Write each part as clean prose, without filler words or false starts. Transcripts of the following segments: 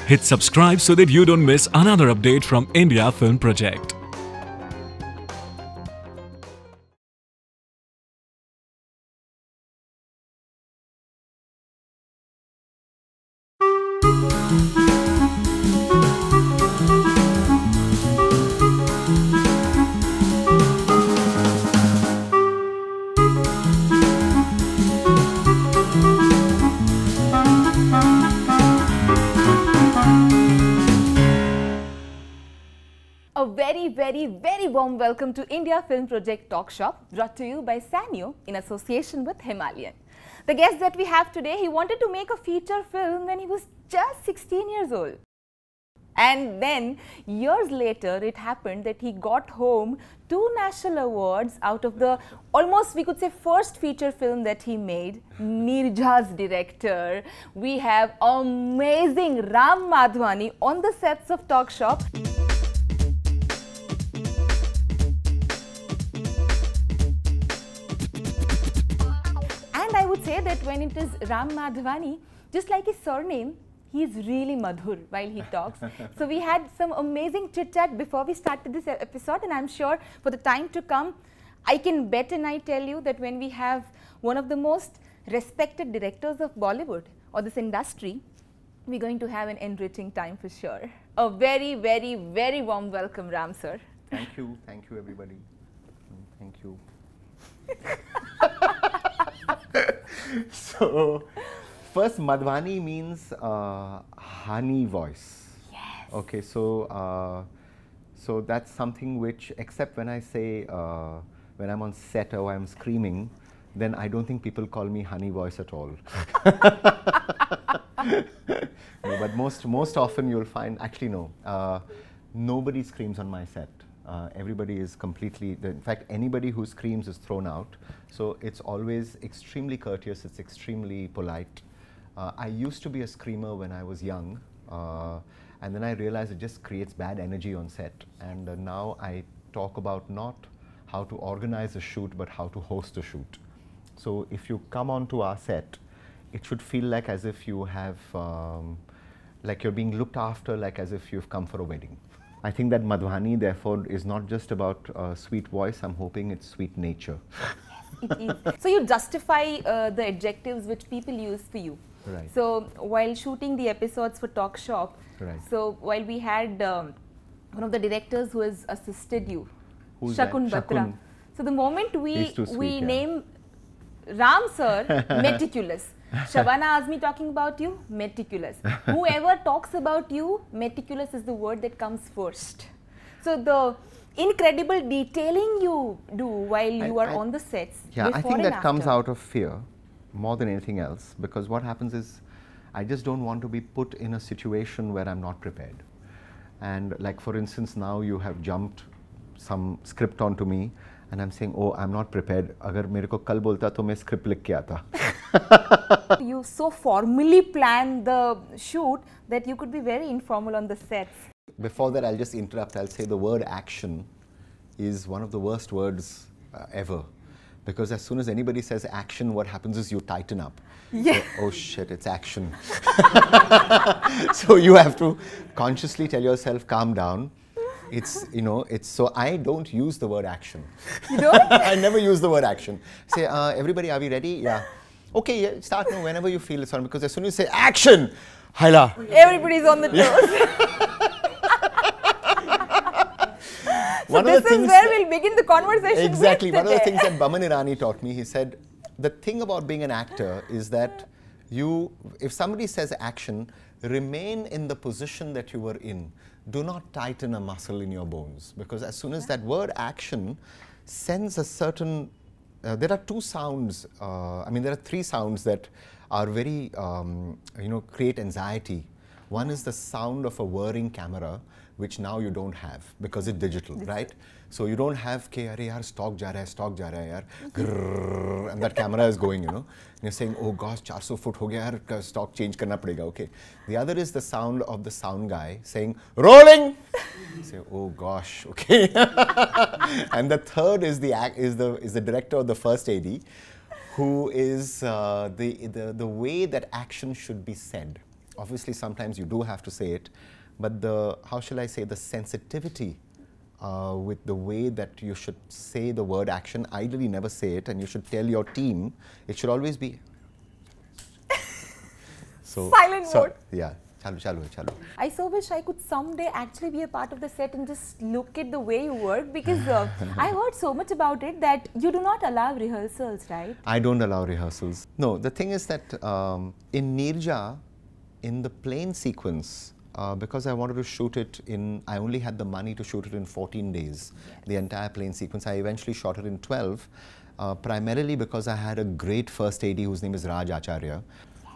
Hit subscribe so that you don't miss another update from India Film Project. A very warm welcome to India Film Project Talk Shop, brought to you by Sanyo in association with Himalayan. The guest that we have today, he wanted to make a feature film when he was just 16 years old. And then, years later, it happened that he got home 2 national awards out of the almost, we could say, first feature film that he made. Neerja's director. We have amazing Ram Madhvani on the sets of Talk Shop. I would say that when it is Ram Madhvani, just like his surname, he is really madhur while he talks. So we had some amazing chit chat before we started this episode, and I'm sure for the time to come, I can bet and I tell you that when we have one of the most respected directors of Bollywood or this industry, we're going to have an enriching time for sure. A very warm welcome, Ram sir. Thank you everybody. Thank you. So, first Madhvani means honey voice. Yes. Okay, so so that's something which, except when I say when I'm on set or I'm screaming, then I don't think people call me honey voice at all. No, but most often you'll find, actually no, nobody screams on my set. Everybody is completely, in fact, anybody who screams is thrown out. So it's always extremely courteous, it's extremely polite. I used to be a screamer when I was young, and then I realized it just creates bad energy on set. And now I talk about not how to organize a shoot, but how to host a shoot. So if you come onto our set, it should feel like as if you have, like you're being looked after, like as if you've come for a wedding. I think that Madhvani, therefore, is not just about sweet voice. I'm hoping it's sweet nature. Yes, it is. So you justify the adjectives which people use for you. Right. So while shooting the episodes for Talk Shop, Right. so while we had one of the directors who has assisted you, Who's Shakun that? Batra. Shakun. So the moment we He's too sweet, yeah. name Ram sir, meticulous. Shabana Azmi talking about you, meticulous. Whoever talks about you, meticulous is the word that comes first. So the incredible detailing you do while you are on the sets. Yeah, I think and that comes after. out of fear more than anything else, because what happens is I just don't want to be put in a situation where I'm not prepared. And like, for instance, now you have jumped some script onto me and I'm saying, oh, I'm not prepared. Agar mere ko kal bolta to main script likh ke aata. You so formally plan the shoot that you could be very informal on the sets. Before that, I'll just interrupt. I'll say the word action is one of the worst words ever. Because as soon as anybody says action, what happens is you tighten up. Yeah. So, oh shit, it's action. So you have to consciously tell yourself, calm down. It's, you know, it's, so I don't use the word action. You don't? I never use the word action. Say, everybody, are we ready? Yeah. Okay, yeah, start now whenever you feel it's on, because as soon as you say action, Haila. Everybody's on the toes. So this is where we'll begin the conversation. Exactly. With One of the today. things that Baman Irani taught me, he said, the thing about being an actor is that you, if somebody says action, remain in the position that you were in. Do not tighten a muscle in your bones, because as soon as that word action sends a certain, there are 2 sounds, I mean there are 3 sounds that are very, you know, create anxiety. One is the sound of a whirring camera, which now you don't have because it's digital, right? So you don't have ke are yaar stock ja raha hai yaar, grrr, and that camera is going, you know. And you're saying, oh gosh, 400 foot ho gaya yaar, stock change karna padega, okay. The other is the sound of the sound guy saying, rolling! You say, oh gosh, okay. And the third is the director of the first AD, who is the way that action should be said. Obviously, sometimes you do have to say it, but the, how shall I say, the sensitivity with the way that you should say the word action, ideally never say it, and you should tell your team, it should always be silent mode. Yeah. Chalu, chalu, chalu. I so wish I could someday actually be a part of the set and just look at the way you work, because I heard so much about it that you do not allow rehearsals, right? I don't allow rehearsals. No, the thing is that in Neerja, in the plane sequence, because I wanted to shoot it in, I only had the money to shoot it in 14 days, the entire plane sequence. I eventually shot it in 12, primarily because I had a great first AD whose name is Raj Acharya.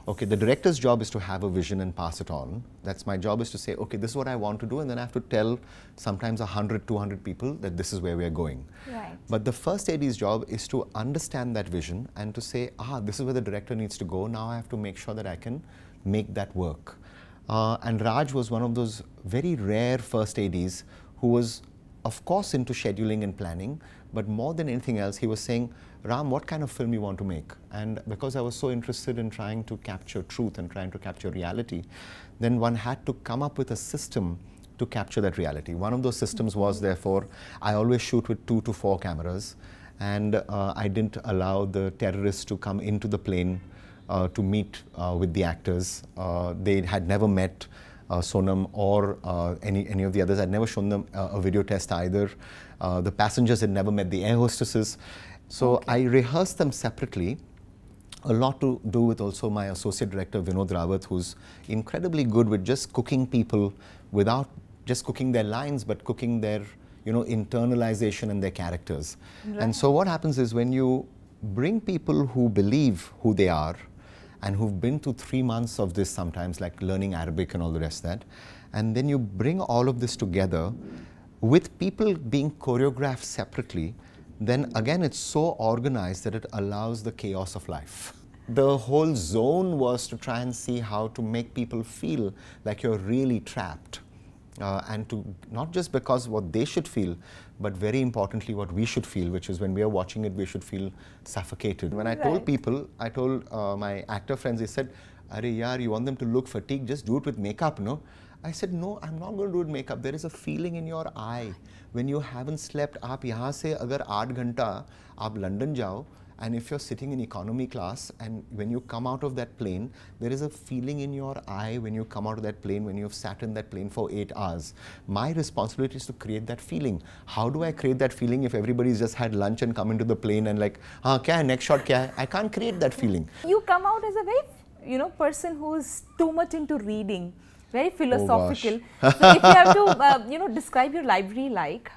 Okay, the director's job is to have a vision and pass it on. That's my job, is to say, okay, this is what I want to do, and then I have to tell sometimes 100, 200 people that this is where we are going. Right. But the first AD's job is to understand that vision and to say, this is where the director needs to go. Now I have to make sure that I can make that work. And Raj was one of those very rare first ADs who was, of course, into scheduling and planning, but more than anything else, he was saying, Ram, what kind of film you want to make? And because I was so interested in trying to capture truth and trying to capture reality, then one had to come up with a system to capture that reality. One of those systems was, therefore, I always shoot with 2 to 4 cameras, and I didn't allow the terrorists to come into the plane to meet with the actors. They had never met Sonam or any of the others. I'd never shown them a video test either. The passengers had never met the air hostesses. So I rehearsed them separately. A lot to do with also my associate director Vinod Rawat, who's incredibly good with just cooking people without just cooking their lines, but cooking their, you know, internalization and their characters. Right. And so what happens is, when you bring people who believe who they are and who've been through 3 months of this, sometimes like learning Arabic and all the rest of that, and then you bring all of this together with people being choreographed separately, then again it's so organized that it allows the chaos of life. The whole zone was to try and see how to make people feel like you're really trapped. And to, not just because what they should feel, but very importantly what we should feel, which is when we are watching it, we should feel suffocated. When I told people, I told my actor friends, they said, "Arey yaar, you want them to look fatigued, just do it with makeup, no?" I said, no, I'm not going to do it with makeup. There is a feeling in your eye. When you haven't slept, आप यहाँ से अगर 8 घंटा आप London जाओ, and if you're sitting in economy class, and when you come out of that plane, there is a feeling in your eye when you come out of that plane, when you've sat in that plane for 8 hours. My responsibility is to create that feeling. How do I create that feeling if everybody's just had lunch and come into the plane and like, kya hai, next shot kya hai? I can't create that feeling. You come out as a very, you know, person who's too much into reading, very philosophical. Oh, so if you have to, you know, describe your library like.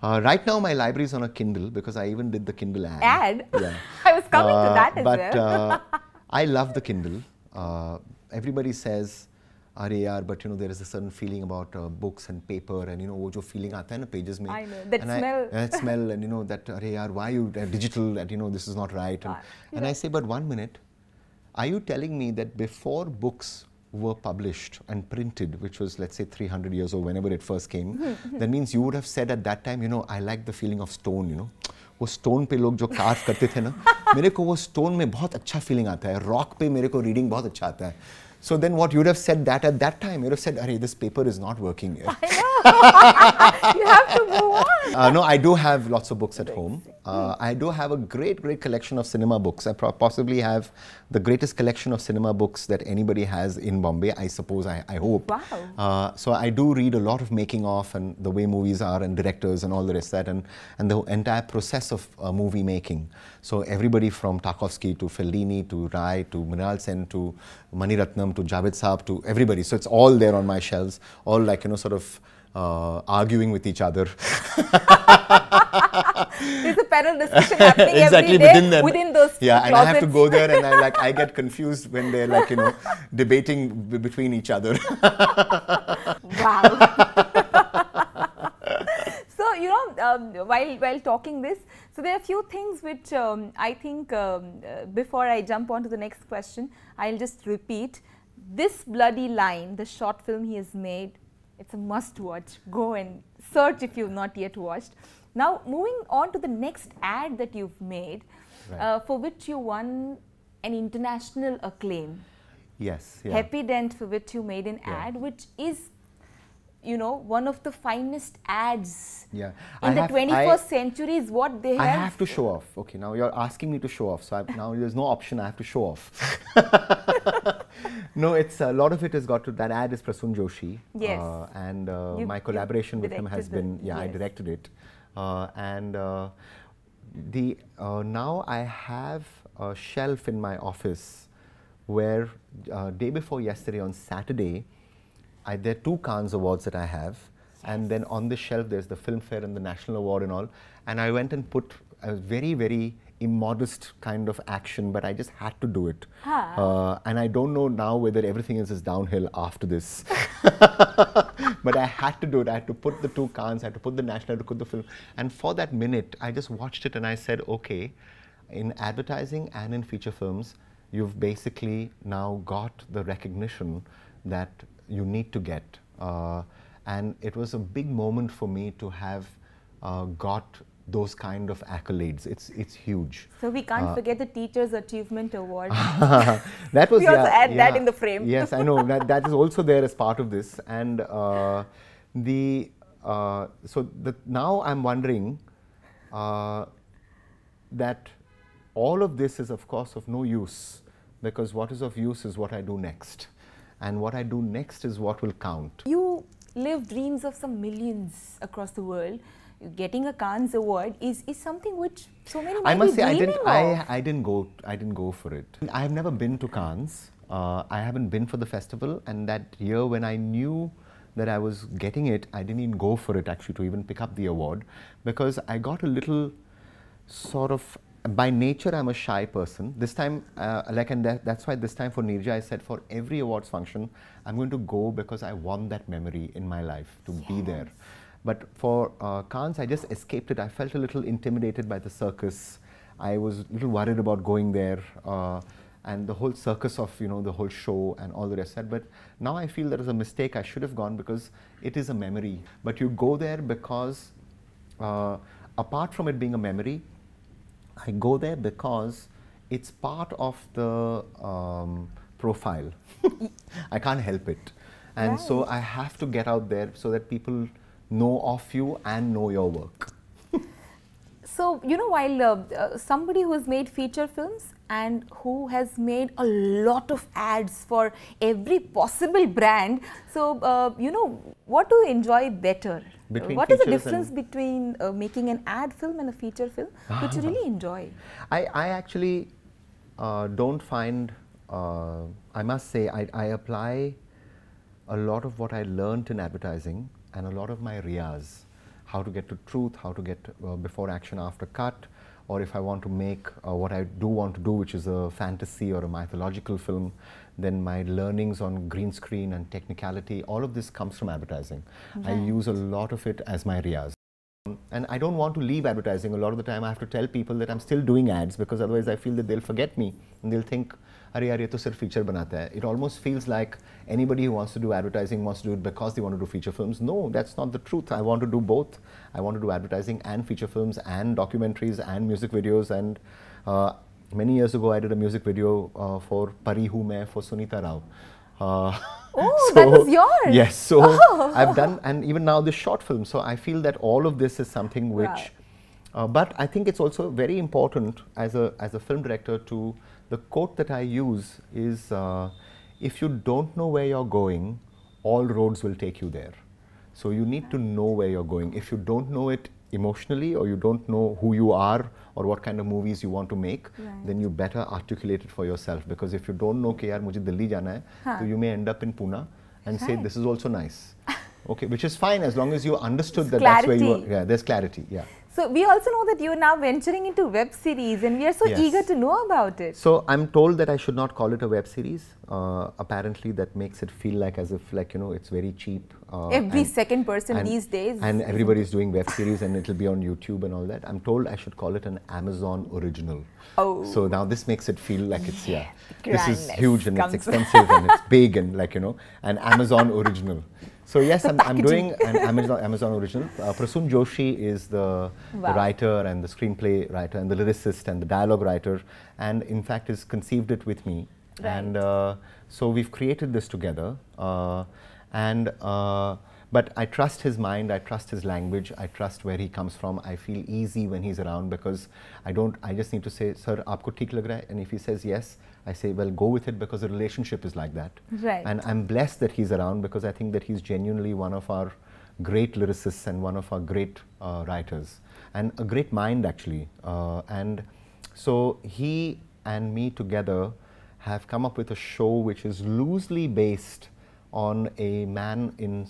Right now my library is on a Kindle, because I even did the Kindle ad. Ad? Yeah. I was coming to that as well. I love the Kindle. Everybody says, "Arey yaar, but you know, there is a certain feeling about books and paper, and you know, wo jo feeling aata hai na pages mein." I know, that smell. That smell, and you know, that, "Arey yaar, why you digital, that you know, this is not right." And I say, but 1 minute, are you telling me that before books were published and printed, which was, let's say, 300 years old, whenever it first came, that means you would have said at that time, you know, I like the feeling of stone, you know. वो stone पे लोग जो carve करते थे ना, मेरे को वो stone में बहुत अच्छा feeling आता है, rock पे मेरे को reading बहुत अच्छा आता है. So then what you would have said that at that time, you would have said, "Arey, this paper is not working." I know. You have to move on. No, I do have lots of books at home. I do have a great collection of cinema books. I possibly have the greatest collection of cinema books that anybody has in Bombay, I suppose, I hope. Wow. So I do read a lot of making of and the way movies are and directors and all the rest of that, and the entire process of movie making. So everybody from Tarkovsky to Fellini to Rai to Mrinal Sen to Mani Ratnam to Javed Saab to everybody. So it's all there on my shelves, all like, you know, sort of arguing with each other. There's a panel discussion happening exactly every day within those yeah, and closets. I have to go there, and I get confused when they're like, you know, debating between each other. Wow. So, you know, while talking this, so there are a few things which I think before I jump on to the next question, I'll just repeat. This bloody line, the short film he has made, it's a must watch. Go and search if you've not yet watched. Now, moving on to the next ad that you've made, right. For which you won an international acclaim. Yes. Yeah. Happy Dent, for which you made an ad, which is, you know, one of the finest ads Yeah. in the 21st century is what they have. I have to show off. Okay, now you're asking me to show off. So now there's no option. I have to show off. No, it's a lot of it has got to. That ad is Prasoon Joshi. Yes. And my collaboration with him has been. Yeah, I yes. directed it. Now I have a shelf in my office where day before yesterday on Saturday, there are 2 Cannes Awards that I have, and then on the shelf there's the Filmfare and the National Award and all, and I went and put a very, very immodest kind of action, but I just had to do it. And I don't know now whether everything is downhill after this. But I had to do it. I had to put the 2 Cannes, I had to put the National, I had to put the film, and for that minute I just watched it and I said, okay, in advertising and in feature films, you've basically now got the recognition that you need to get. And it was a big moment for me to have got those kind of accolades. It's huge. So we can't forget the Teacher's Achievement Award. That was, we also add that in the frame. Yes, I know. That is also there as part of this. And now I'm wondering that all of this is of course of no use, because what is of use is what I do next. And what I do next is what will count. You live dreams of some millions across the world. Getting a Cannes Award is something which so many I must say I didn't go for it. I have never been to Cannes. I haven't been for the festival, and that year when I knew that I was getting it, I didn't even go for it actually to even pick up the award, because I got a little sort of, by nature I'm a shy person. This time, that's why this time for Neerja I said for every awards function I'm going to go because I want that memory in my life to be there. But for Cannes, I just escaped it. I felt a little intimidated by the circus. I was a little worried about going there and the whole circus of, you know, the whole show and all the rest of that. But now I feel that was a mistake. I should have gone because it is a memory. But you go there because, apart from it being a memory, I go there because it's part of the profile. I can't help it. And so I have to get out there so that people know of you and know your work. So, you know, while somebody who has made feature films and who has made a lot of ads for every possible brand, so, you know, what do you enjoy better? What is the difference between making an ad film and a feature film, which you really enjoy? I actually don't find, I must say, I apply a lot of what I learned in advertising and a lot of my riyaz, how to get to truth, how to get before action, after cut, or if I want to make what I do want to do, which is a fantasy or a mythological film, then my learnings on green screen and technicality, all of this comes from advertising. I use a lot of it as my riyaz. And I don't want to leave advertising. A lot of the time I have to tell people that I'm still doing ads, because otherwise I feel that they'll forget me and they'll think, "Arey yaar, ye to sirf feature banata hai." It almost feels like anybody who wants to do advertising wants to do it because they want to do feature films. No, that's not the truth. I want to do both. I want to do advertising and feature films and documentaries and music videos. And many years ago I did a music video for Pari Hu Main for Sunita Rao. So that was yours? Yes, so I've done, and even now this short film. So I feel that all of this is something which, but I think it's also very important as a film director to, the quote that I use is, if you don't know where you're going, all roads will take you there. So you need to know where you're going. If you don't know it emotionally, or you don't know who you are or what kind of movies you want to make, then you better articulate it for yourself. Because if you don't know, yaar, mujhe Delhi jana hai, so you may end up in Pune and say, this is also nice. Okay, which is fine as long as you understood that that's where you are. Yeah, there's clarity. Yeah. So we also know that you are now venturing into web series, and we are so eager to know about it. So I'm told that I should not call it a web series. Apparently that makes it feel like as if, like, you know, it's very cheap. Every second person these days. And everybody's doing web series and it'll be on YouTube and all that. I'm told I should call it an Amazon original. Oh. So now this makes it feel like it's, this is huge and it's expensive and it's big and, like, you know, an Amazon original. So yes, I'm doing an Amazon original. Prasoon Joshi is the writer and the screenplay writer and the lyricist and the dialogue writer, and in fact has conceived it with me. Right. And so we've created this together. But I trust his mind, I trust his language, I trust where he comes from. I feel easy when he's around because I just need to say, sir, aapko theek lag raha hai? And if he says yes, I say, well, go with it, because the relationship is like that. Right. And I'm blessed that he's around, because I think that he's genuinely one of our great lyricists and one of our great writers, and a great mind actually. And so he and me together have come up with a show which is loosely based on a man in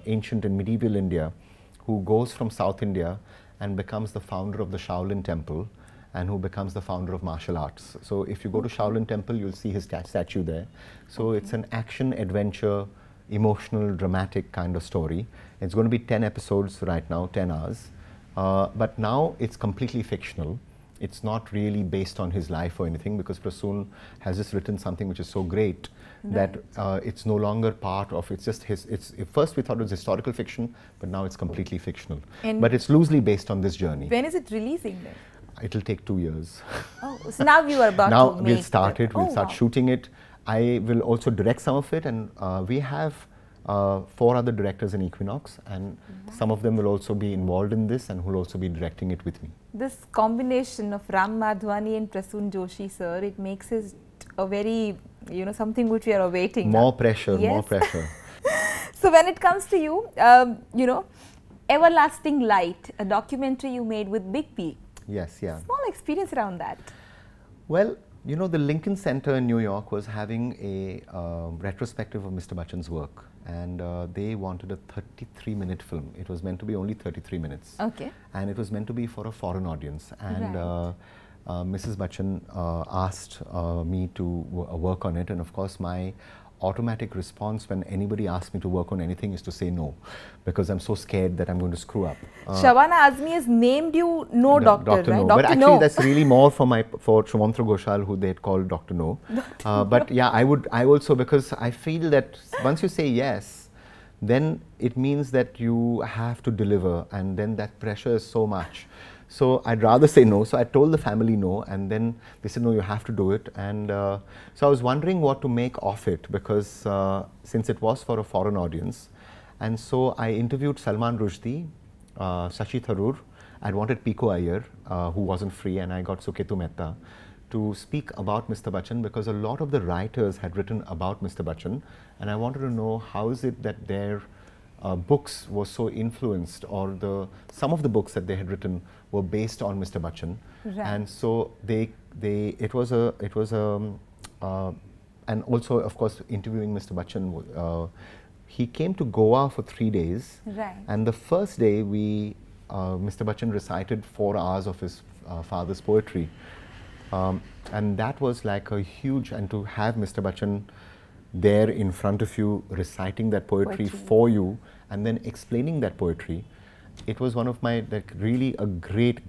ancient and medieval India who goes from South India and becomes the founder of the Shaolin Temple, and who becomes the founder of martial arts. So if you go to Shaolin Temple, you'll see his statue there. So it's an action, adventure, emotional, dramatic kind of story. It's going to be 10 episodes right now, 10 hours. But now it's completely fictional. It's not really based on his life or anything, because Prasoon has just written something which is so great that it's no longer part of, it's just his, at first we thought it was historical fiction, but now it's completely fictional. And but it's loosely based on this journey. when is it releasing then? It'll take 2 years. Oh, so now you are about Now to make we'll start it, we'll start wow. shooting it. I will also direct some of it, and we have 4 other directors in Equinox, and some of them will also be involved in this and will also be directing it with me. This combination of Ram Madhwani and Prasoon Joshi, sir, it makes it a very, something which we are awaiting. More now. pressure, more Yes. pressure. So when it comes to you, Everlasting Light, a documentary you made with Big P. Yes, yeah. Small experience around that. Well, the Lincoln Center in New York was having a retrospective of Mr. Bachchan's work, and they wanted a 33-minute film. It was meant to be only 33 minutes. Okay. And it was meant to be for a foreign audience. And Right. Mrs. Bachchan asked me to work on it, and of course my automatic response when anybody asks me to work on anything is to say no, because I'm so scared that I'm going to screw up. Shabana Azmi has named you No Doctor, right? No. Dr. But actually No. that's really more for Shumantra Ghoshal, who they had called Dr. No. But yeah, I also, because I feel that once you say yes, then it means that you have to deliver, and then that pressure is so much. So I'd rather say no. So I told the family no, and then they said, no, you have to do it. And so I was wondering what to make of it, because since it was for a foreign audience. And so I interviewed Salman Rushdie, Shashi Tharoor. I'd wanted Pico Iyer, who wasn't free, and I got Suketu Mehta to speak about Mr. Bachchan, because a lot of the writers had written about Mr. Bachchan, and I wanted to know how is it that their books were so influenced, or some of the books that they had written were based on Mr. Bachchan. Right. And so and also of course interviewing Mr. Bachchan, he came to Goa for 3 days. Right. And the first day Mr. Bachchan recited 4 hours of his father's poetry. And that was like a huge, and to have Mr. Bachchan there in front of you reciting that poetry for you and then explaining that poetry, it was one of my, really a great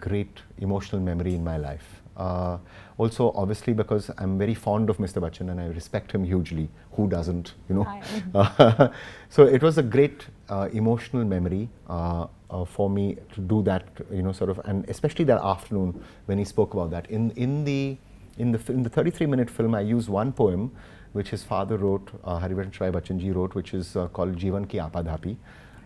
emotional memory in my life. Also obviously because I'm very fond of Mr. Bachchan and I respect him hugely. Who doesn't, So it was a great emotional memory for me to do that, and especially that afternoon when he spoke about that. In the 33-minute film, I used one poem which his father wrote, Harivarshan Rai Bachchan ji wrote, which is called Jeevan Ki Aapadhaapi.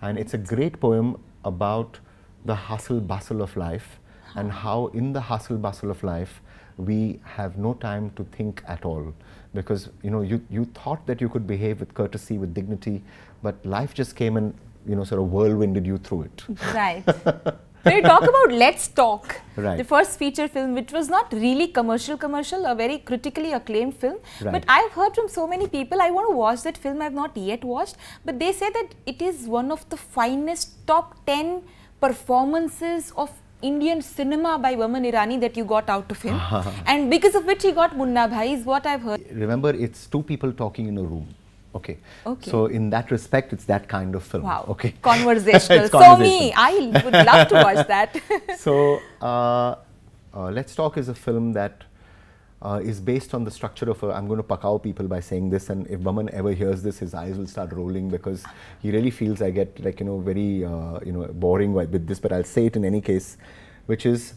And it's a great poem about the hustle bustle of life, and how in the hustle bustle of life we have no time to think at all, because you thought that you could behave with courtesy, with dignity, but life just came and sort of whirlwinded you through it. Right. When you talk about Let's Talk, Right. the first feature film, which was not really commercial, a very critically acclaimed film. Right. But I've heard from so many people, I want to watch that film, I've not yet watched. But they say that it is one of the finest top 10 performances of Indian cinema by Boman Irani that you got out of him. And because of which he got Munna Bhai, is what I've heard. Remember, it's 2 people talking in a room. Okay. Okay. So in that respect, it's that kind of film. Wow. Okay. Conversational. It's So me, I would love to watch that. So Let's Talk is a film that is based on the structure of I'm going to pakao people by saying this, and if Boman ever hears this, his eyes will start rolling, because he really feels I get very boring with this, but I'll say it in any case, which is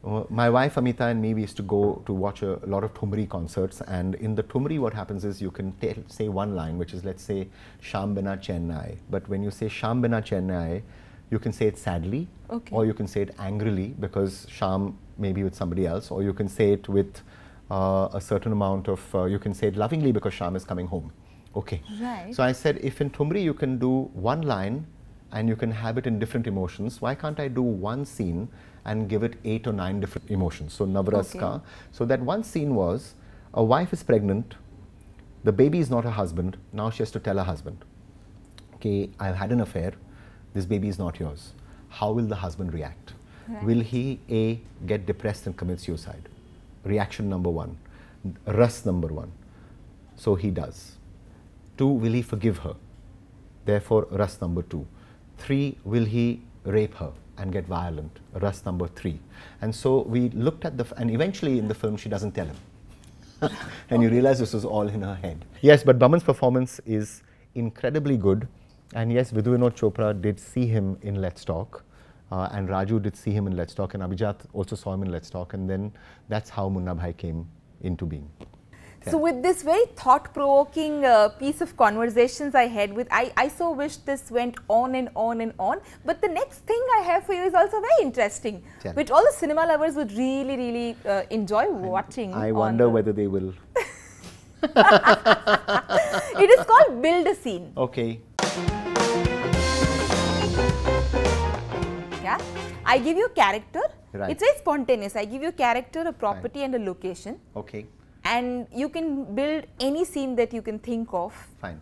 My wife Amita and me, we used to go to watch a lot of Thumri concerts, and in the Thumri what happens is you can say one line, which is, let's say, Sham Bina Chennai. But when you say Sham Bina Chennai, you can say it sadly, or you can say it angrily because Sham may be with somebody else, or you can say it with a certain amount of, you can say it lovingly because Sham is coming home. Okay. Right. So I said, if in Thumri you can do one line and you can have it in different emotions, why can't I do one scene and give it 8 or 9 different emotions? So Navraska. So that one scene was, a wife is pregnant, the baby is not her husband, now she has to tell her husband, okay, I've had an affair, this baby is not yours. How will the husband react? Right. Will he A, get depressed and commit suicide? Reaction number 1. Ras number 1. So he does. 2, will he forgive her? Therefore, Ras number 2. 3, will he rape her and get violent? Ras number 3. And so we looked at and eventually in the film she doesn't tell him. And you realize this was all in her head. Yes, but Baman's performance is incredibly good. And yes, Vidhu Vinod Chopra did see him in Let's Talk. And Raju did see him in Let's Talk. And Abhijat also saw him in Let's Talk. And then that's how Munna Bhai came into being. So with this very thought-provoking piece of conversations I had with, I so wish this went on and on and on. But the next thing I have for you is also very interesting, which all the cinema lovers would really, really enjoy watching. I wonder whether they will. It is called Build a Scene. Okay. Yeah. I give you a character. Right. It's very spontaneous. I give you a character, a property, and a location. Okay. And you can build any scene that you can think of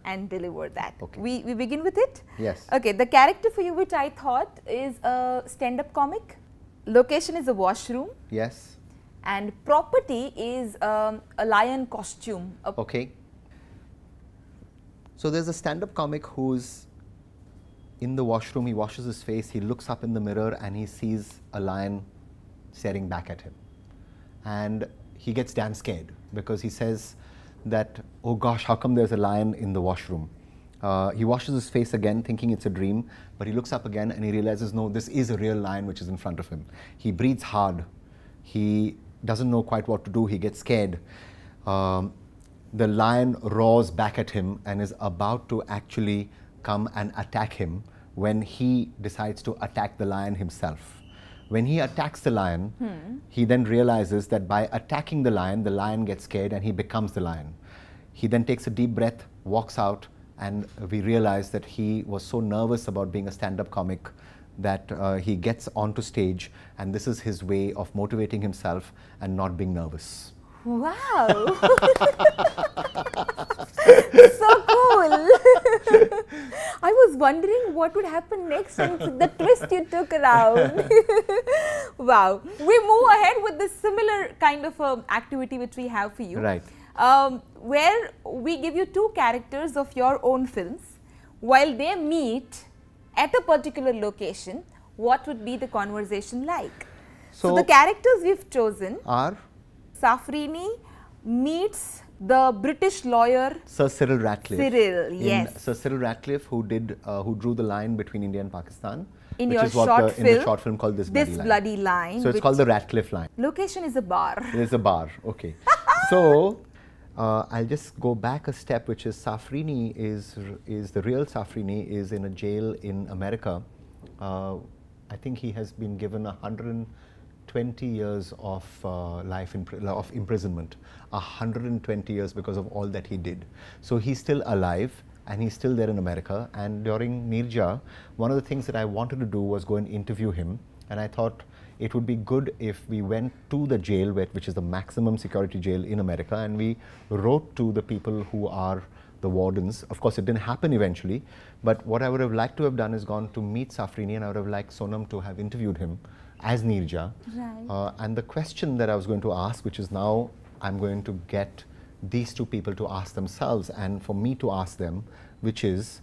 and deliver that. Okay. We begin with it? Yes. Okay, the character for you which I thought is a stand-up comic. Location is a washroom. Yes. And property is a lion costume. Okay. So there's a stand-up comic who's in the washroom, he washes his face, he looks up in the mirror and he sees a lion staring back at him. And he gets damn scared because he says that, oh gosh, how come there's a lion in the washroom? He washes his face again thinking it's a dream, but he looks up again and he realizes, no, this is a real lion which is in front of him. He breathes hard. He doesn't know quite what to do. He gets scared. The lion roars back at him and is about to actually come and attack him when he decides to attack the lion himself. When he attacks the lion, he then realizes that by attacking the lion gets scared and he becomes the lion. He then takes a deep breath, walks out, and we realize that he was so nervous about being a stand-up comic that he gets onto stage, and this is his way of motivating himself and not being nervous. Wow! So cool! I was wondering what would happen next and the twist you took around. Wow! We move ahead with this similar kind of activity which we have for you. Right. Where we give you 2 characters of your own films. While they meet at a particular location, what would be the conversation like? So the characters we've chosen are Safrini meets the British lawyer Sir Cyril Ratcliffe. Cyril, yes. Sir Cyril Ratcliffe, who drew the line between India and Pakistan. In which your is what short film, in the short film called This Bloody Line. So it's called the Ratcliffe line. Location is a bar. It is a bar, okay. So I'll just go back a step, which is Safrini is the real Safrini is in a jail in America. I think he has been given 120 years of of imprisonment, 120 years because of all that he did. So he's still alive and he's still there in America. And during Nirja, one of the things that I wanted to do was go and interview him. And I thought it would be good if we went to the jail, which is the maximum security jail in America, and we wrote to the people who are the wardens. Of course, it didn't happen eventually, but what I would have liked to have done is gone to meet Safrini, and I would have liked Sonam to have interviewed him as Nirja. Right. And the question that I was going to ask, which is now I'm going to get these 2 people to ask themselves and for me to ask them, which is,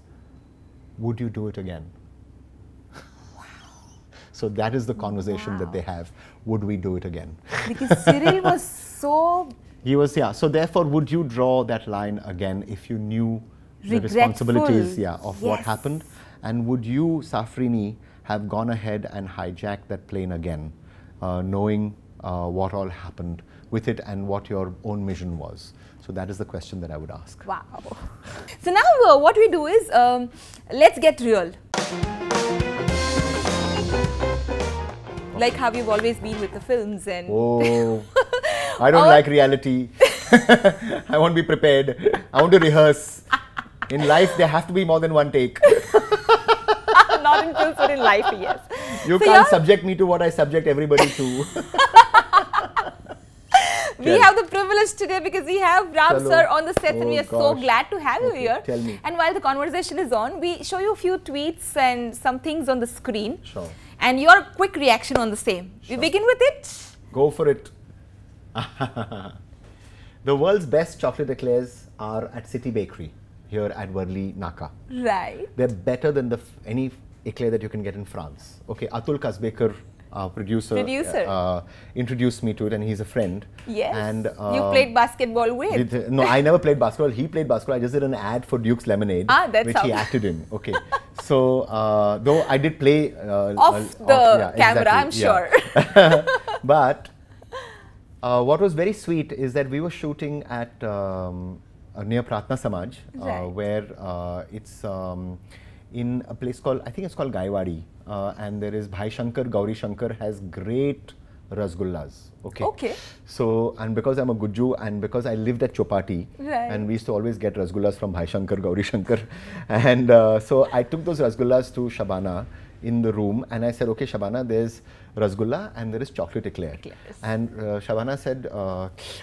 would you do it again? So that is the conversation that they have. Would we do it again? Because Cyril was so... He was, yeah. So therefore, would you draw that line again if you knew the responsibilities of what happened? And would you, Safrini, have gone ahead and hijacked that plane again, knowing what all happened with it and what your own mission was. So that is the question that I would ask. Wow. So now what we do is, let's get real. Like how you've always been with the films and... Oh, I don't like reality. I won't be prepared. I want to rehearse. In life, there have to be more than one take. Not in films, but in life, yes. You can't subject me to what I subject everybody to. We have the privilege today because we have Ram sir on the set and we are so glad to have you here. Tell me. And while the conversation is on, we show you a few tweets and some things on the screen. Sure. And your quick reaction on the same. Sure. We begin with it. Go for it. The world's best chocolate eclairs are at City Bakery here at Worli, Naka. Right. They're better than any eclair that you can get in France. Okay, Atul Kasbekar, producer. Introduced me to it, and he's a friend. Yes. And you played basketball with. No, I never played basketball. He played basketball. I just did an ad for Duke's Lemonade, which he acted in. Okay. So, though I did play off the camera, I'm sure. But what was very sweet is that we were shooting at near Pratna Samaj, where it's in a place called, I think it's called Gaiwadi, and there is Bhai Shankar, Gauri Shankar has great rasgullas. Okay. Okay. So, and because I'm a Gujju and because I lived at Chopati, and we used to always get rasgullas from Bhai Shankar, Gauri Shankar, and so I took those rasgullas to Shabana in the room, and I said, okay, Shabana, there's rasgulla and there is chocolate eclair. And Shabana said,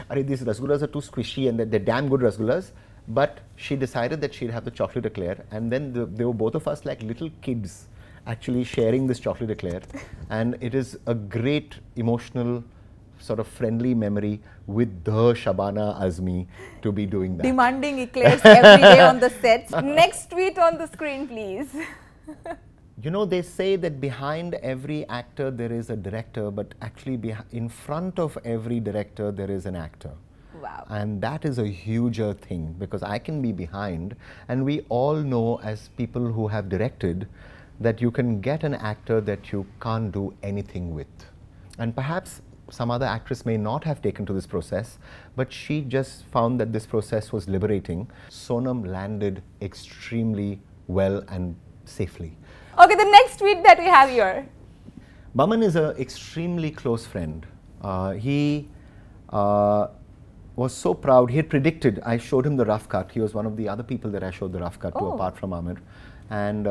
Arey, these rasgullas are too squishy and they're damn good rasgullas. But she decided that she'd have the chocolate eclair, and then they were both of us like little kids actually sharing this chocolate eclair. And it is a great emotional, sort of friendly memory with the Shabana Azmi to be doing that. Demanding eclairs every day on the sets. Next tweet on the screen, please. You know, they say that behind every actor there is a director, but actually in front of every director there is an actor. Wow. And that is a huger thing, because I can be behind, and we all know as people who have directed that you can get an actor that you can't do anything with. And perhaps some other actress may not have taken to this process, but she just found that this process was liberating. Sonam landed extremely well and safely. Okay, the next tweet that we have here. Baman is an extremely close friend. He was so proud. He had predicted, I showed him the rough cut. He was one of the other people that I showed the rough cut to, apart from Amir. And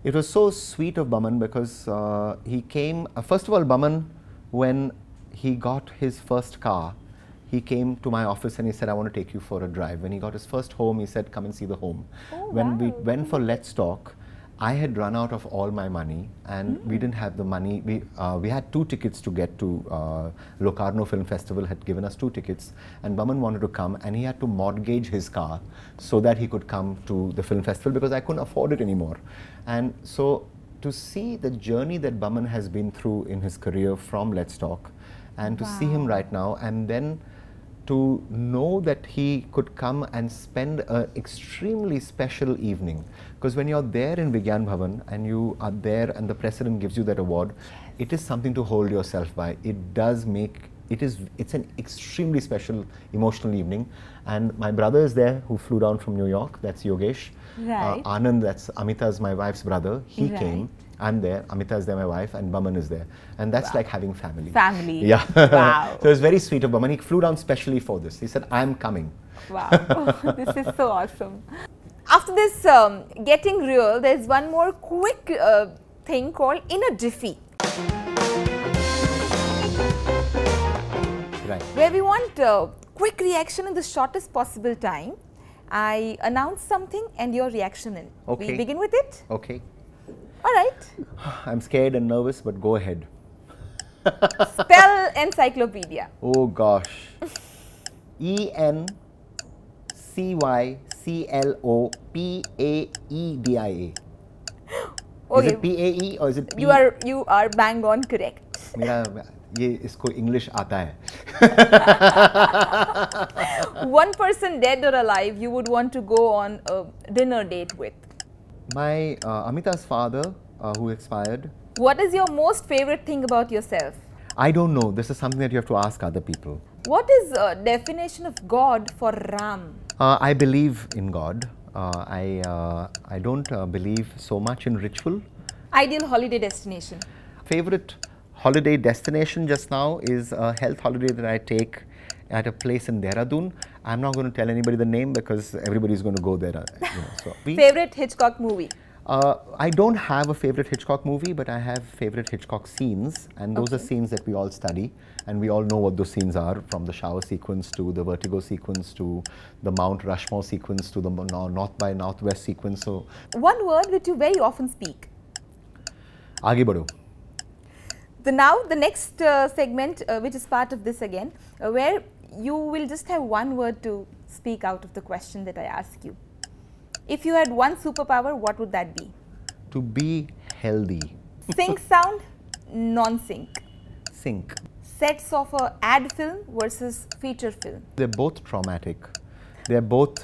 it was so sweet of Baman because he came, first of all, Baman, when he got his first car, he came to my office and he said, I want to take you for a drive. When he got his first home, he said, come and see the home. When we went for Let's Talk, I had run out of all my money and we didn't have the money. We had 2 tickets to get to Locarno Film Festival, had given us 2 tickets, and Baman wanted to come and he had to mortgage his car so that he could come to the film festival because I couldn't afford it anymore. And so to see the journey that Baman has been through in his career from Let's Talk, and to see him right now, and then to know that he could come and spend an extremely special evening. Because when you're there in Vigyan Bhavan and you are there and the president gives you that award, it is something to hold yourself by. It does make, it's an extremely special emotional evening. And my brother is there who flew down from New York, that's Yogesh. Right. Anand, that's Amita's, my wife's brother, he came. I'm there, Amita is there, my wife, and Baman is there. And that's like having family. Family. Yeah. Wow. So it was very sweet of Baman. He flew down specially for this. He said, I'm coming. Wow. This is so awesome. After this getting real, there's one more quick thing called In a Jiffy. Right. Where we want quick reaction in the shortest possible time. I announce something and your reaction in. Okay. We begin with it? Okay. All right. I'm scared and nervous, but go ahead. Spell encyclopedia. Oh gosh. ENCYCLOPAEDIA. Okay. Is it PAE or is it P? You are bang on correct. मेरा ये इसको English आता है. One person dead or alive you would want to go on a dinner date with. My Amita's father, who expired. What is your most favorite thing about yourself? I don't know. This is something that you have to ask other people. What is definition of God for Ram? I believe in God. I don't believe so much in ritual. Ideal holiday destination? Favorite holiday destination just now is a health holiday that I take at a place in Dehradun. I'm not going to tell anybody the name because everybody's going to go there. Favorite Hitchcock movie? I don't have a favorite Hitchcock movie, but I have favorite Hitchcock scenes, and those are scenes that we all study, and we all know what those scenes are, from the shower sequence to the vertigo sequence to the Mount Rushmore sequence to the North by Northwest sequence. So, one word which you very often speak? Aage badho. The next segment, which is part of this again, where you will just have one word to speak out of the question that I ask you. If you had one superpower, what would that be? To be healthy. Sync sound, non-sync. Sync. Sets of a ad film versus feature film. They're both traumatic. They're both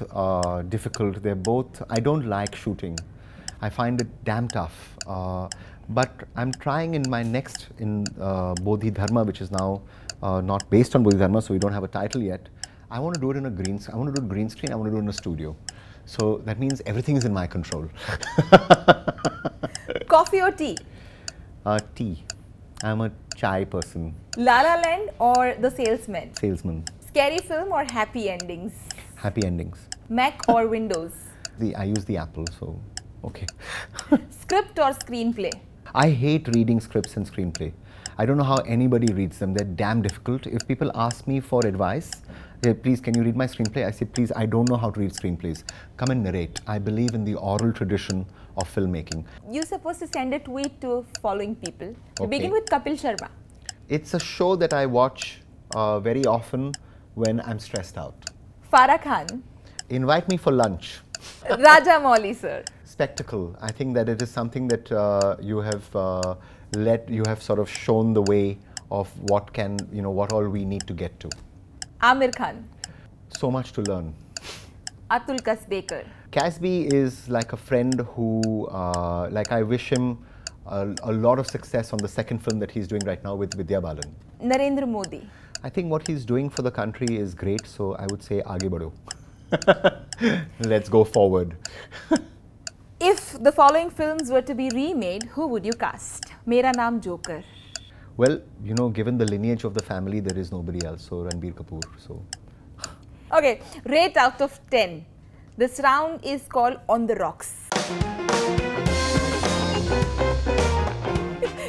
difficult. They're both, I don't like shooting. I find it damn tough. But I'm trying in my next, in Bodhidharma, which is now not based on Bodhidharma, so we don't have a title yet. I want to do it in a green screen. I want to do it green screen. I want to do it in a studio. So that means everything is in my control. Coffee or tea? Tea. I'm a chai person. La La Land or The Salesman? Salesman. Scary film or happy endings? Happy endings. Mac or Windows? I use the Apple, so okay. Script or screenplay? I hate reading scripts and screenplay. I don't know how anybody reads them. They're damn difficult. If people ask me for advice, please, can you read my screenplay? I say, please, I don't know how to read screenplays. Come and narrate. I believe in the oral tradition of filmmaking. You're supposed to send a tweet to following people. You Okay. begin with Kapil Sharma. It's a show that I watch very often when I'm stressed out. Farah Khan. Invite me for lunch. Raja Mouli, sir. Spectacle. I think that it is something that you have sort of shown the way of what can, what all we need to get to. Amir Khan. So much to learn. Atul Kasbekar. Casby is like a friend who, I wish him a lot of success on the second film that he's doing right now with Vidya Balan. Narendra Modi. I think what he's doing for the country is great, so I would say aage badho. Let's go forward. If the following films were to be remade, who would you cast? Mera Naam Joker. Well, given the lineage of the family, there is nobody else, so Ranbir Kapoor. So. Okay, rate out of 10. This round is called On the Rocks.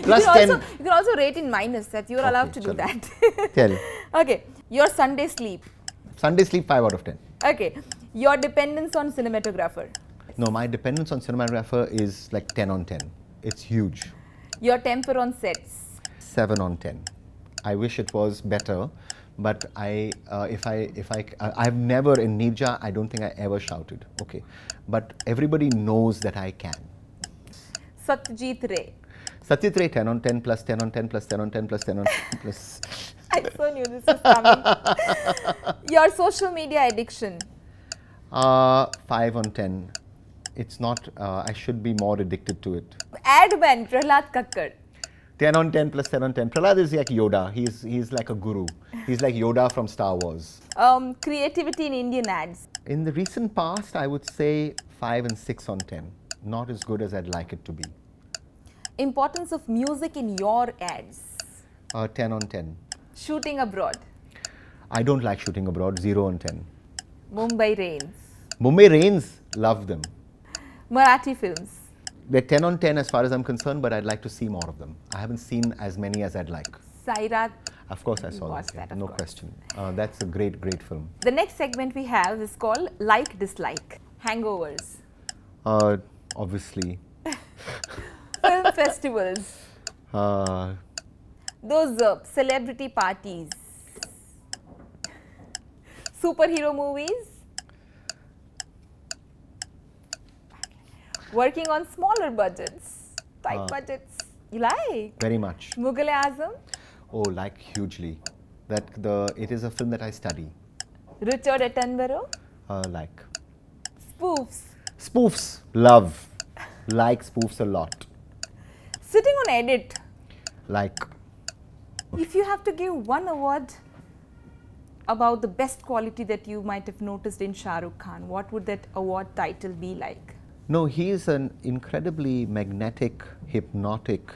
Plus 10. You can also rate in minus, that you are allowed to do chalo. that. Tell. Okay, your Sunday sleep. Sunday sleep, 5 out of 10. Okay, your dependence on cinematographer. No, my dependence on cinematographer is like 10 on 10. It's huge. Your temper on sets. 7 on 10. I wish it was better, but I've never in Nirja, I don't think I ever shouted. Okay, but everybody knows that I can. Satyajit Ray. Satyajit Ray, 10 on 10 plus 10 on 10 plus 10 on 10 plus 10 on 10 plus. I so knew this was coming. Your social media addiction. 5 on 10. It's not, I should be more addicted to it. Ad man Prahlad Kakkad. 10 on 10 plus 10 on 10. Prahlad is like Yoda. He's like a guru. He's like Yoda from Star Wars. Creativity in Indian ads. In the recent past, I would say 5 and 6 on 10. Not as good as I'd like it to be. Importance of music in your ads. 10 on 10. Shooting abroad. I don't like shooting abroad. 0 on 10. Mumbai Rains. Mumbai Rains, love them. Marathi films. They're 10 on 10 as far as I'm concerned, but I'd like to see more of them. I haven't seen as many as I'd like. Sairat. Of course I saw Watched that, that, of no course. question. That's a great, great film. The next segment we have is called Like Dislike. Hangovers. Obviously. Film festivals. Uh, Those celebrity parties. Superhero movies. Working on smaller budgets. Tight budgets. You like? very much. Mughal-e-Azam. Oh, like hugely. It is a film that I study. Richard Attenborough. Like. Spoofs. Spoofs, love. Like spoofs a lot. Sitting on edit. Like. If you have to give one award about the best quality that you might have noticed in Shah Rukh Khan, what would that award title be like? No, he is an incredibly magnetic, hypnotic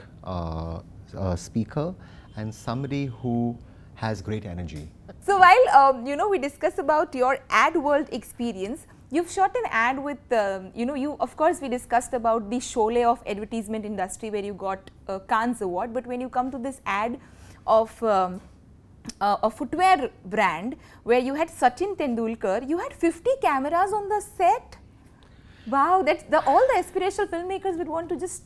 speaker and somebody who has great energy. So while you know, we discuss about your ad world experience, you've shot an ad with you know, you of course we discussed about the Sholay of advertisement industry where you got Khan's award, but when you come to this ad of a footwear brand where you had Sachin Tendulkar, you had 50 cameras on the set. Wow, that's all the aspirational filmmakers would want to just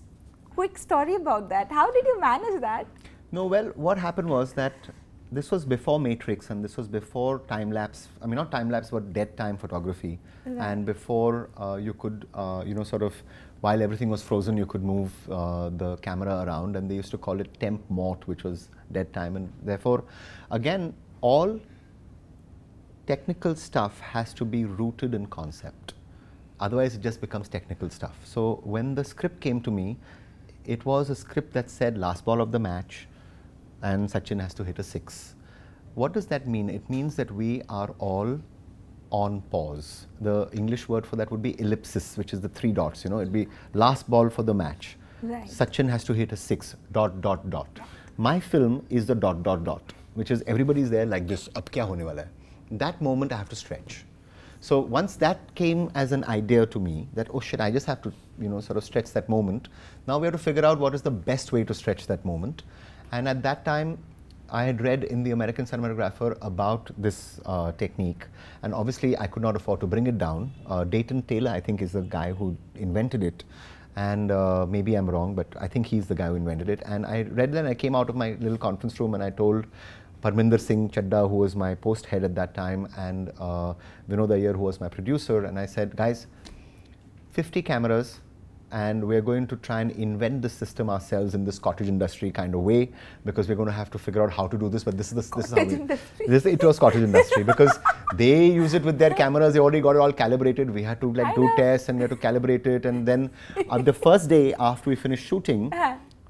quick story about that. How did you manage that? No, well, what happened was that this was before Matrix and this was before time-lapse, I mean not time-lapse but dead time photography. Right. And before you could, you know, sort of, while everything was frozen, you could move the camera around, and they used to call it temp mort, which was dead time. And therefore, again, all technical stuff has to be rooted in concept. Otherwise, it just becomes technical stuff. So when the script came to me, it was a script that said last ball of the match and Sachin has to hit a 6. What does that mean? It means that we are all on pause. The English word for that would be ellipsis, which is the 3 dots, you know, it'd be last ball for the match. Right. Sachin has to hit a 6, ... My film is the ... which is everybody's there like this, ab kya hone wala hai? That moment I have to stretch. So once that came as an idea to me that, oh shit, I just have to, you know, sort of stretch that moment. Now we have to figure out what is the best way to stretch that moment. And at that time, I had read in the American Cinematographer about this technique, and obviously I could not afford to bring it down. Dayton Taylor, I think, is the guy who invented it, and maybe I'm wrong, but I think he's the guy who invented it. And I read that and I came out of my little conference room and I told Parminder Singh Chadda, who was my post head at that time, and Vinod Iyer, who was my producer, and I said, guys, 50 cameras, and we're going to try and invent the system ourselves in this cottage industry kind of way, because we're going to have to figure out how to do this. But this is how it was cottage industry, because they use it with their cameras. They already got it all calibrated. We had to like do tests and we had to calibrate it. And then the first day after we finished shooting,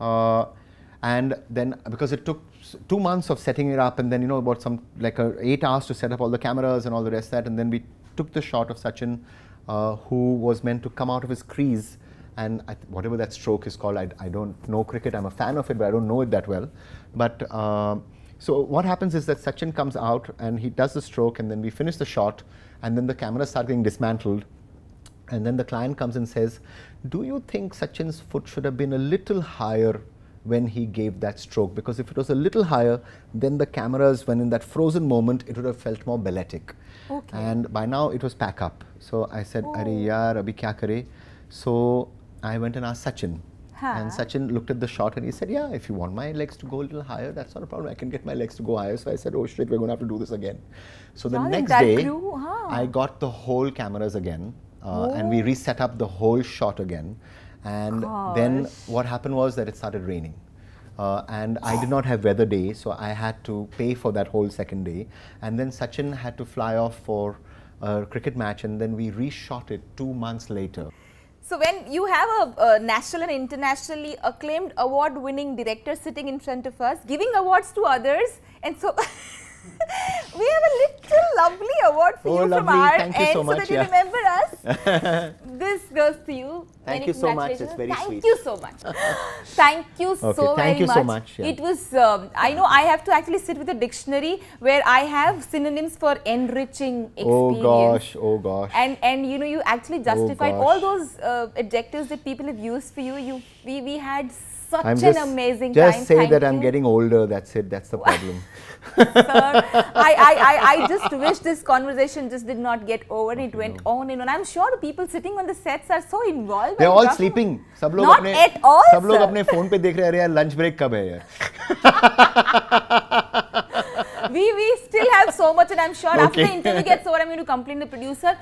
and then because it took 2 months of setting it up, and then, you know, about some like 8 hours to set up all the cameras and all the rest of that, and then we took the shot of Sachin, who was meant to come out of his crease. And whatever that stroke is called, I don't know cricket. I'm a fan of it, but I don't know it that well. But so what happens is that Sachin comes out and he does the stroke, and then we finish the shot, and then the camera starts getting dismantled. And then the client comes and says, do you think Sachin's foot should have been a little higher when he gave that stroke? Because if it was a little higher, then the cameras, when in that frozen moment, it would have felt more balletic. Okay. And by now it was pack up. So I said, Are yaar, abhi kya kare? So I went and asked Sachin, and Sachin looked at the shot and he said, yeah, if you want my legs to go a little higher, that's not a problem. I can get my legs to go higher. So I said, oh shit, we're going to have to do this again. So the next day, I got the whole cameras again, and we reset up the whole shot again. And then what happened was that it started raining. And I did not have weather day, so I had to pay for that whole second day. And then Sachin had to fly off for a cricket match, and then we reshot it 2 months later. So when you have a national and internationally acclaimed award-winning director sitting in front of us, giving awards to others, and so we have a little lovely award for you from our end, so that you remember us. This goes to you. Thank you so much. It's very sweet. Thank you so much. Thank you so much. Yeah. It was, I know I have to actually sit with a dictionary where I have synonyms for enriching experience. Oh gosh. And you know, you actually justified all those adjectives that people have used for you. We had such an amazing time. Just say that I'm getting older, that's it, that's the problem. Sir, I just wish this conversation just did not get over. It went on and on. I'm sure the people sitting on the sets are so involved. They're all sleeping. Not at all, sir. सब लोग अपने phone पे देख रहे हैं, lunch break कब है यार? We still have so much, and I'm sure after the interview gets over, I'm going to complain to the producer.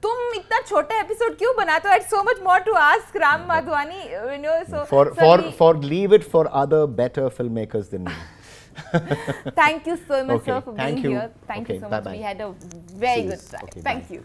तुम इतना छोटा एपिसोड क्यों बनाते हो? I had so much more to ask Ram Madhwani, you know. So for leave it for other better filmmakers than me. Thank you so much, sir, for being here. Thank you so much. Bye-bye. We had a very good time. Thank you.